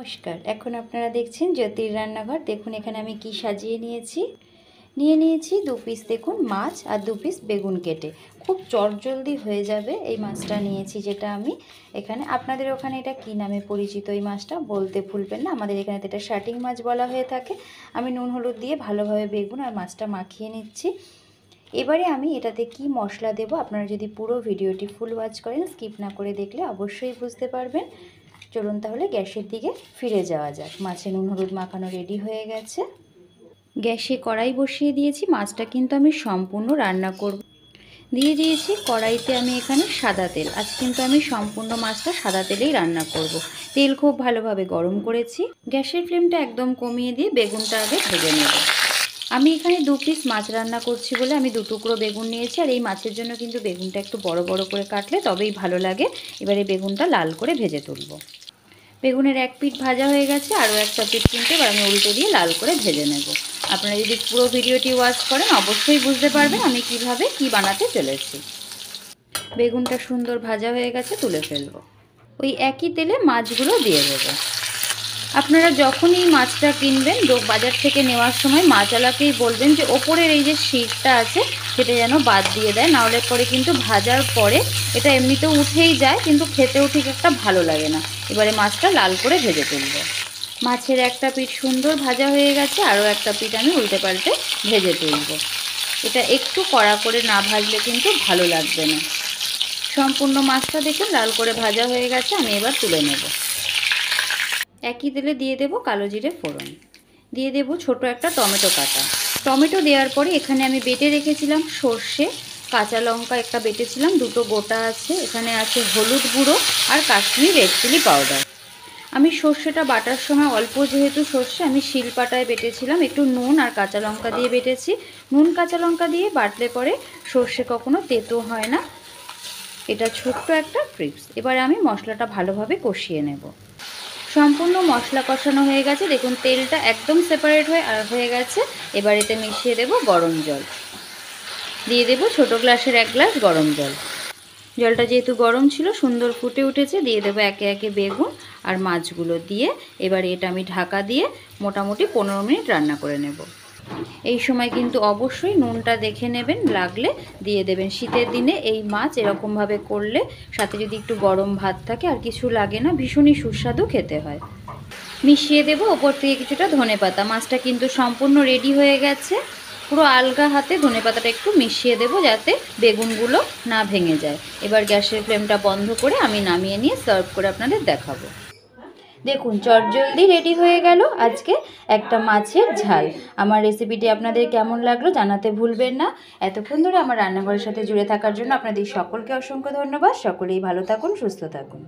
নমস্কার। এখন আপনারা দেখছেন জ্যোতির রান্নাঘর। দেখুন এখানে আমি কি সাজিয়ে নিয়েছি 2 পিস দেখুন মাছ আর 2 পিস বেগুন কেটে। খুব চটজলদি হয়ে যাবে এই মাছটা নিয়েছি, যেটা আমি এখানে আপনাদের ওখানে এটা কি নামে পরিচিত এই মাছটা বলতে ভুলবেন না। আমাদের এখানে এটা শাটিং মাছ বলা হয়ে থাকে। আমি নুন হলুদ দিয়ে ভালোভাবে বেগুন আর মাছটা মাখিয়ে নিচ্ছি। এবারে আমি এটাতে কি মশলা দেব, আপনারা যদি পুরো ভিডিওটি ফুল ওয়াচ করেন, স্কিপ না করে দেখলে অবশ্যই বুঝতে পারবেন। চলুন তাহলে গ্যাসের দিকে ফিরে যাওয়া যাক। মাছে নুন হলুদ মাখানো রেডি হয়ে গেছে। গ্যাসে কড়াই বসিয়ে দিয়েছি। মাছটা কিন্তু আমি সম্পূর্ণ রান্না করব। দিয়ে দিয়েছি কড়াইতে আমি এখানে সাদা তেল। আজ কিন্তু আমি সম্পূর্ণ মাছটা সাদা তেলেই রান্না করব। তেল খুব ভালোভাবে গরম করেছি। গ্যাসের ফ্লেমটা একদম কমিয়ে দিয়ে বেগুনটা আগে ভেজে নেব। আমি এখানে 2 পিস মাছ রান্না করছি বলে আমি 2 টুকরো বেগুন নিয়েছি। আর এই মাছের জন্য কিন্তু বেগুনটা একটু বড় বড় করে কাটলে তবেই ভালো লাগে। এবারে বেগুনটা লাল করে ভেজে তুলব। বেগুনের এক পিঠ ভাজা হয়ে গেছে, আরও একটা পিঠ কিন্তু এবার আমি উল্টে দিয়ে লাল করে ভেজে নেব। আপনারা যদি পুরো ভিডিওটি ওয়াচ করেন অবশ্যই বুঝতে পারবেন আমি কিভাবে কি বানাতে চলেছি। বেগুনটা সুন্দর ভাজা হয়ে গেছে, তুলে ফেলবো। ওই একই তেলে মাছগুলো দিয়ে দেবো। আপনারা যখনই মাছটা কিনবেন বাজার থেকে নেওয়ার সময় মাছওয়ালাকেই বলবেন যে ওপরের এই যে শিরটা আছে সেটা যেন বাদ দিয়ে দেয়, নাহলে পরে কিন্তু ভাজার পরে এটা এমনিতেও উঠেই যায়, কিন্তু খেতেও ঠিক একটা ভালো লাগে না। এবারে মাছটা লাল করে ভেজে তুলব। মাছের একটা পিঠ সুন্দর ভাজা হয়ে গেছে, আরও একটা পিঠ আমি উল্টে পাল্টে ভেজে তুলব। এটা একটু কড়া করে না ভাজলে কিন্তু ভালো লাগবে না। সম্পূর্ণ মাছটা দেখুন লাল করে ভাজা হয়ে গেছে, আমি এবার তুলে নেব। একই তেলে দিয়ে দেব কালো জিরে ফোড়ন, দিয়ে দেব ছোট একটা টমেটো কাটা। টমেটো দেওয়ার পরে এখানে আমি বেটে রেখেছিলাম সর্ষে, কাঁচা লঙ্কা একটা বেটেছিলাম, 2টো গোটা আছে। এখানে আছে হলুদ গুঁড়ো আর কাশ্মীরি রেড চিলি পাউডার। আমি সর্ষেটা বাটার সময় অল্প, যেহেতু সর্ষে আমি শিলপাটায় বেটেছিলাম, একটু নুন আর কাঁচা লঙ্কা দিয়ে বেটেছি। নুন কাঁচা লঙ্কা দিয়ে বাটলে পরে সর্ষে কখনো তেতো হয় না। এটা ছোট্ট একটা ট্রিক্স। এবারে আমি মশলাটা ভালোভাবে কষিয়ে নেব। সম্পূর্ণ মশলা কষানো হয়ে গেছে, দেখুন তেলটা একদম সেপারেট হয়ে গেছে। এবার এতে মিশিয়ে দেব গরম জল, দিয়ে দেব ছোটো গ্লাসের 1 গ্লাস গরম জল। জলটা যেহেতু গরম ছিল সুন্দর ফুটে উঠেছে। দিয়ে দেবো একে একে বেগুন আর মাছগুলো দিয়ে এবার এটা আমি ঢাকা দিয়ে মোটামুটি 15 মিনিট রান্না করে নেব। এই সময় কিন্তু অবশ্যই নুনটা দেখে নেবেন, লাগলে দিয়ে দেবেন। শীতের দিনে এই মাছ এরকমভাবে করলে সাথে যদি একটু গরম ভাত থাকে আর কিছু লাগে না, ভীষণই সুস্বাদু খেতে হয়। মিশিয়ে দেব ওপর থেকে কিছুটা ধনেপাতা। মাছটা কিন্তু সম্পূর্ণ রেডি হয়ে গেছে। পুরো আলগা হাতে ধনেপাতাটা একটু মিশিয়ে দেব যাতে বেগুনগুলো না ভেঙে যায়। এবার গ্যাসের ফ্লেমটা বন্ধ করে আমি নামিয়ে নিয়ে সার্ভ করে আপনাদের দেখাবো। দেখুন চটজলদি রেডি হয়ে গেল আজকে একটা মাছের ঝাল। আমার রেসিপিটি আপনাদের কেমন লাগলো জানাতে ভুলবেন না। এতক্ষণ ধরে আমার রান্নাঘরের সাথে জুড়ে থাকার জন্য আপনাদের সকলকে অসংখ্য ধন্যবাদ। সকলেই ভালো থাকুন, সুস্থ থাকুন।